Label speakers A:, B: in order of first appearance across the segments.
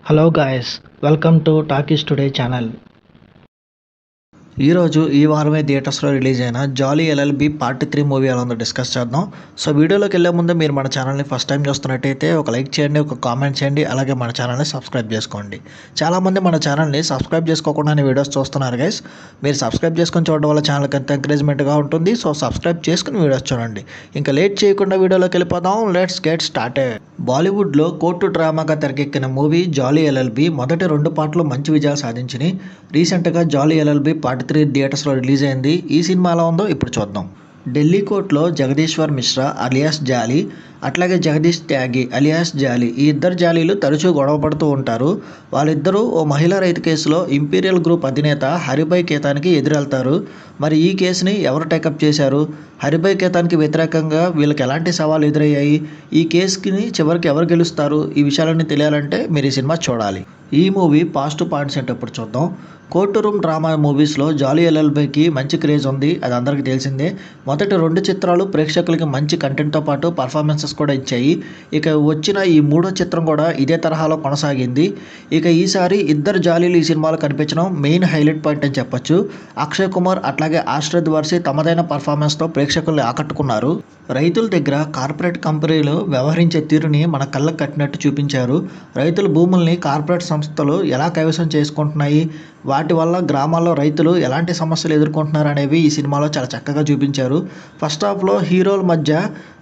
A: Hello guys, welcome to Talkies Today channel.
B: ఈరోజు ఈ వారమే థియేటర్స్లో రిలీజ్ అయిన జాలీ ఎల్ఎల్బి పార్ట్ 3 మూవీ ఎలా ఉందో డిస్కస్ చేద్దాం. సో వీడియోలోకి వెళ్ళే ముందు మీరు మన ఛానల్ని ఫస్ట్ టైం చూస్తున్నట్టయితే ఒక లైక్ చేయండి, ఒక కామెంట్ చేయండి, అలాగే మన ఛానల్ని సబ్స్క్రైబ్ చేసుకోండి. చాలామంది మన ఛానల్ని సబ్స్క్రైబ్ చేసుకోకుండానే వీడియోస్ చూస్తున్నారు గైస్. మీరు సబ్స్క్రైబ్ చేసుకొని చూడడం వల్ల ఛానల్కి ఎంత ఎంకరేజ్మెంట్గా ఉంటుంది. సో సబ్స్క్రైబ్ చేసుకుని వీడియోస్ చూడండి. ఇంకా లేట్ చేయకుండా వీడియోలోకి వెళ్ళిపోదాం. Let's get started. బాలీవుడ్లో కోర్టు డ్రామాగా తెరకెక్కిన మూవీ జాలీ ఎల్ఎల్బి మొదటి 2 పార్ట్లు మంచి విజయాలు సాధించినాయి. రీసెంట్గా జాలీ ఎల్ఎల్బి పార్ట్ 3 థియేటర్స్లో రిలీజ్ అయింది. ఈ సినిమా ఎలా ఉందో ఇప్పుడు చూద్దాం. ఢిల్లీ కోర్టులో జగదీశ్వర్ మిశ్రా అలియాస్ జాలీ, అట్లాగే జగదీష్ త్యాగి అలియాస్ జాలీ, ఈ ఇద్దరు జాలీలు తరచూ గొడవ పడుతూ ఉంటారు. వాళ్ళిద్దరూ ఓ మహిళా రైతు కేసులో ఇంపీరియల్ గ్రూప్ అధినేత హరిభాయ్ కేతానికి ఎదురెళ్తారు. మరి ఈ కేసుని ఎవరు టేకప్ చేశారు? హరిభాయ్ కేతానికి వ్యతిరేకంగా వీళ్ళకి ఎలాంటి సవాళ్ళు ఎదురయ్యాయి? ఈ కేసుకి చివరికి ఎవరు గెలుస్తారు? ఈ విషయాలన్నీ తెలియాలంటే మీరు ఈ సినిమా చూడాలి. ఈ మూవీ పాజిటివ్ పాయింట్స్ ఏంటో ఇప్పుడు చూద్దాం. కోర్టు రూమ్ డ్రామా మూవీస్లో జాలీ ఎల్ఎల్బికి మంచి క్రేజ్ ఉంది, అది అందరికీ తెలిసిందే. మొదటి 2 చిత్రాలు ప్రేక్షకులకి మంచి కంటెంట్తో పాటు పర్ఫార్మెన్సెస్ కూడా ఇచ్చాయి. ఇక వచ్చిన ఈ 3వ చిత్రం కూడా ఇదే తరహాలో కొనసాగింది. ఇక ఈసారి ఇద్దరు జాలీలు ఈ సినిమాలో కనిపించడం మెయిన్ హైలైట్ పాయింట్ అని చెప్పొచ్చు. అక్షయ్ కుమార్ అట్లాగే ఆశ్రద్ వర్సి తమదైన పర్ఫార్మెన్స్తో ప్రేక్షకుల్ని ఆకట్టుకున్నారు. రైతుల దగ్గర కార్పొరేట్ కంపెనీలు వ్యవహరించే తీరుని మన కళ్ళకు కట్టినట్టు చూపించారు. రైతుల భూముల్ని కార్పొరేట్ సంస్థలు ఎలా కైవసం చేసుకుంటున్నాయి, వాటి వల్ల గ్రామాల్లో రైతులు ఎలాంటి సమస్యలు ఎదుర్కొంటున్నారు అనేవి ఈ సినిమాలో చాలా చక్కగా చూపించారు. ఫస్ట్ హాఫ్లో హీరోల మధ్య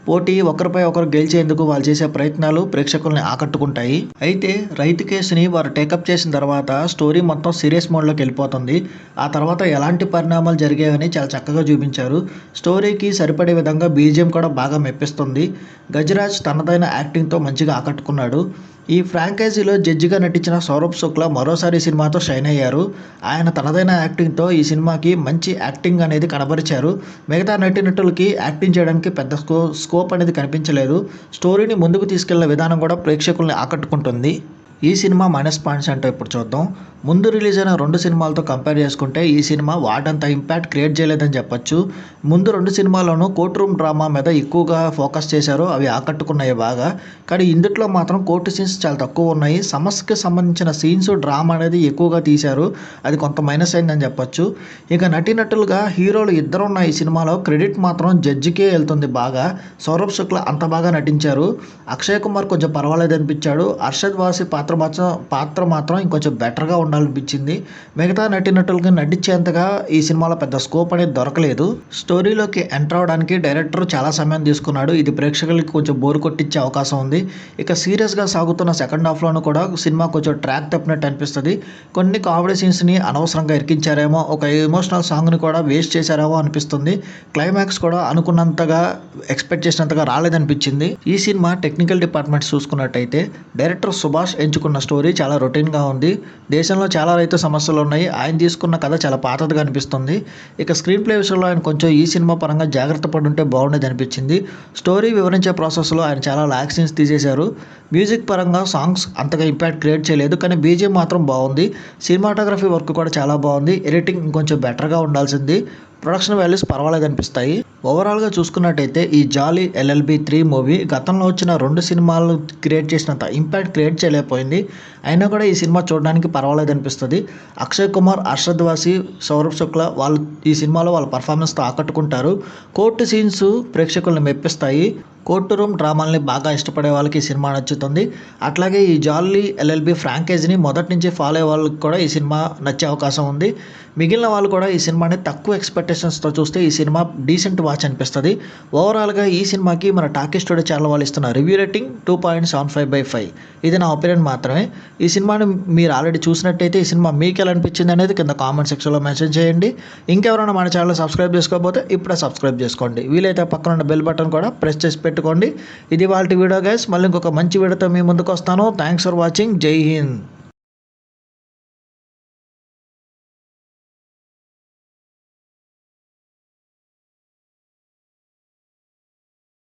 B: పోటీ, ఒకరిపై ఒకరు గెలిచేందుకు వాళ్ళు చేసే ప్రయత్నాలు ప్రేక్షకుల్ని ఆకట్టుకుంటాయి. అయితే రైతు కేసుని వారు టేకప్ చేసిన తర్వాత స్టోరీ మొత్తం సీరియస్ మోడ్లోకి వెళ్ళిపోతుంది. ఆ తర్వాత ఎలాంటి పరిణామాలు జరిగాయని చాలా చక్కగా చూపించారు. స్టోరీకి సరిపడే విధంగా బీజిఎం కూడా బాగా మెప్పిస్తుంది. గజరాజ్ తనదైన యాక్టింగ్తో మంచిగా ఆకట్టుకున్నాడు. ఈ ఫ్రాంచైజీలో జడ్జిగా నటించిన సౌరభ్ శుక్లా మరోసారి ఈ సినిమాతో షైన్ అయ్యారు. ఆయన తనదైన యాక్టింగ్తో ఈ సినిమాకి మంచి యాక్టింగ్ అనేది కనబరిచారు. మిగతా నటీనటులకి యాక్టింగ్ చేయడానికి పెద్ద స్కోప్ అనేది కనిపించలేదు. స్టోరీని ముందుకు తీసుకెళ్లే విధానం కూడా ప్రేక్షకుల్ని ఆకట్టుకుంటుంది. ఈ సినిమా మైనస్ పాయింట్స్ అంటే ఇప్పుడు చూద్దాం. ముందు రిలీజ్ అయిన 2 సినిమాలతో కంపేర్ చేసుకుంటే ఈ సినిమా వాటంత ఇంపాక్ట్ క్రియేట్ చేయలేదని చెప్పొచ్చు. ముందు 2 సినిమాల్లోనూ కోర్టు రూమ్ డ్రామా మీద ఎక్కువగా ఫోకస్ చేశారు, అవి ఆకట్టుకున్నాయి బాగా. కానీ ఇందుట్లో మాత్రం కోర్టు సీన్స్ చాలా తక్కువ ఉన్నాయి. సమస్యకి సంబంధించిన సీన్స్, డ్రామా అనేది ఎక్కువగా తీశారు, అది కొంత మైనస్ అయిందని చెప్పొచ్చు. ఇక నటీనటులుగా హీరోలు ఇద్దరు ఉన్న ఈ సినిమాలో క్రెడిట్ మాత్రం జడ్జికే వెళ్తుంది బాగా. సౌరభ్ శుక్లా అంత బాగా నటించారు. అక్షయ్ కుమార్ కొంచెం పర్వాలేదు అనిపించాడు. అర్షద్ వాసి పాత్ర మాత్రం ఇంకొంచెం బెటర్గా ఉండాలనిపించింది. మిగతా నటీనటులకి నటించేంతగా ఈ సినిమాలో పెద్ద స్కోప్ అనేది దొరకలేదు. స్టోరీలోకి ఎంటర్ అవడానికి డైరెక్టర్ చాలా సమయం తీసుకున్నాడు. ఇది ప్రేక్షకులకి కొంచెం బోరు కొట్టించే అవకాశం ఉంది. ఇక సీరియస్గా సాగుతున్న సెకండ్ హాఫ్లోనూ కూడా సినిమా కొంచెం ట్రాక్ తప్పినట్టు అనిపిస్తుంది. కొన్ని కామెడీ సీన్స్ని అనవసరంగా ఇరికించారేమో, ఒక ఎమోషనల్ సాంగ్ని కూడా వేస్ట్ చేశారేమో అనిపిస్తుంది. క్లైమాక్స్ కూడా అనుకున్నంతగా, ఎక్స్పెక్ట్ చేసినంతగా రాలేదనిపించింది. ఈ సినిమా టెక్నికల్ డిపార్ట్మెంట్ చూసుకున్నట్టయితే డైరెక్టర్ సుభాష్ ఎంచుకున్న స్టోరీ చాలా రొటీన్గా ఉంది. దేశంలో చాలా రైతు సమస్యలు ఉన్నాయి. ఆయన తీసుకున్న కథ చాలా పాతదిగా అనిపిస్తుంది. ఇక స్క్రీన్ ప్లే విషయంలో ఆయన కొంచెం ఈ సినిమా పరంగా జాగ్రత్త పడి ఉంటే బాగుండేది అనిపించింది. స్టోరీ వివరించే ప్రాసెస్లో ఆయన చాలా లాగ్ సీన్స్ తీసేశారు. మ్యూజిక్ పరంగా సాంగ్స్ అంతగా ఇంపాక్ట్ క్రియేట్ చేయలేదు, కానీ బీజిఎం మాత్రం బాగుంది. సినిమాటోగ్రఫీ వర్క్ కూడా చాలా బాగుంది. ఎడిటింగ్ ఇంకొంచెం బెటర్గా ఉండాల్సింది. ప్రొడక్షన్ వాల్యూస్ పర్వాలేదు అనిపిస్తాయి. ఓవరాల్గా చూసుకున్నట్టయితే ఈ జాలీ ఎల్ఎల్బి 3 మూవీ గతంలో వచ్చిన 2 సినిమాలు క్రియేట్ చేసినంత ఇంపాక్ట్ క్రియేట్ చేయలేకపోయింది. అయినా కూడా ఈ సినిమా చూడడానికి పర్వాలేదు అనిపిస్తుంది. అక్షయ్ కుమార్, అర్షద్ వాసి, సౌరభ్ శుక్లా వాళ్ళు ఈ సినిమాలో వాళ్ళ పర్ఫార్మెన్స్తో ఆకట్టుకుంటారు. కోర్టు సీన్స్ ప్రేక్షకులను మెప్పిస్తాయి. కోర్టు రూమ్ డ్రామాల్ని బాగా ఇష్టపడే వాళ్ళకి ఈ సినిమా నచ్చుతుంది. అట్లాగే ఈ జాలీ ఎల్ఎల్బి ఫ్రాంచైజీని మొదటి నుంచి ఫాలో అయ్యే వాళ్ళకి కూడా ఈ సినిమా నచ్చే అవకాశం ఉంది. మిగిలిన వాళ్ళు కూడా ఈ సినిమాని తక్కువ ఎక్స్పెక్టేషన్స్తో చూస్తే ఈ సినిమా డీసెంట్ వాచ్ అనిపిస్తుంది. ఓవరాల్గా ఈ సినిమాకి మన టాకీస్ టుడే ఛానల్ వాళ్ళు ఇస్తున్న రివ్యూ రేటింగ్ 2.75/5. ఇది నా ఒపీనియన్ మాత్రమే. ఈ సినిమాని మీరు ఆల్రెడీ చూసినట్టయితే ఈ సినిమా మీకు ఎలా అనిపించింది అనేది కింద కామెంట్ సెక్షన్లో మెన్షన్ చేయండి. ఇంకెవరైనా మన ఛానల్ సబ్స్క్రైబ్ చేసుకోకపోతే ఇప్పుడే సబ్స్క్రైబ్ చేసుకోండి. వీలైతే పక్కన ఉన్న బెల్ బటన్ కూడా ప్రెస్ చేసి పెట్టుకోండి. ఇది వాళ్ళ వీడియో గైస్. మళ్ళీ ఇంకొక మంచి వీడియోతో మీ ముందుకు వస్తాను. Thanks for watching. జై హింద్.